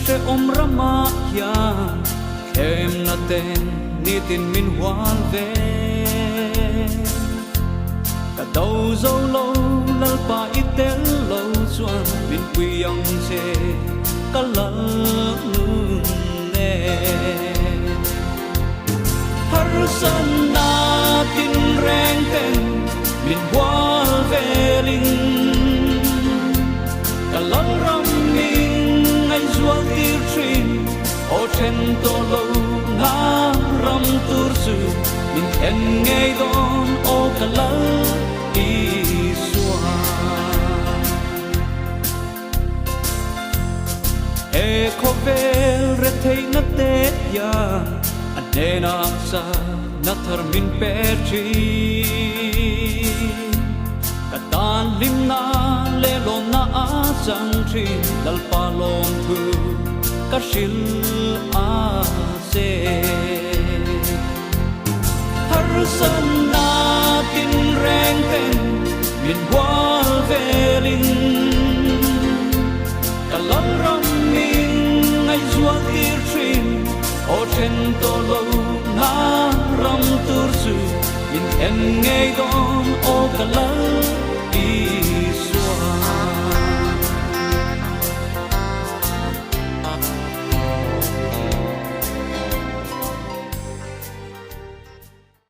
sẽ ôm rama ya em na tên ni tin min hoan về cả đầu dâu lâu lal pa itel lâu chuan min quy yang che cả lal nè har san na tin reng tên min hoan về linh cả lal ram min ngay zual tir trin o chen to lâu na ram tur su min en ngay don o cả lal e khovel re thei na te ya adena sa na thar min perchi katan lim na le lo na a chang thi dal pa lom thu ka shil a se har san na tin reng ten min wal velin kalam ram min ngay zual tir trin o chen to lo na ram tur su min en ngay don o kalal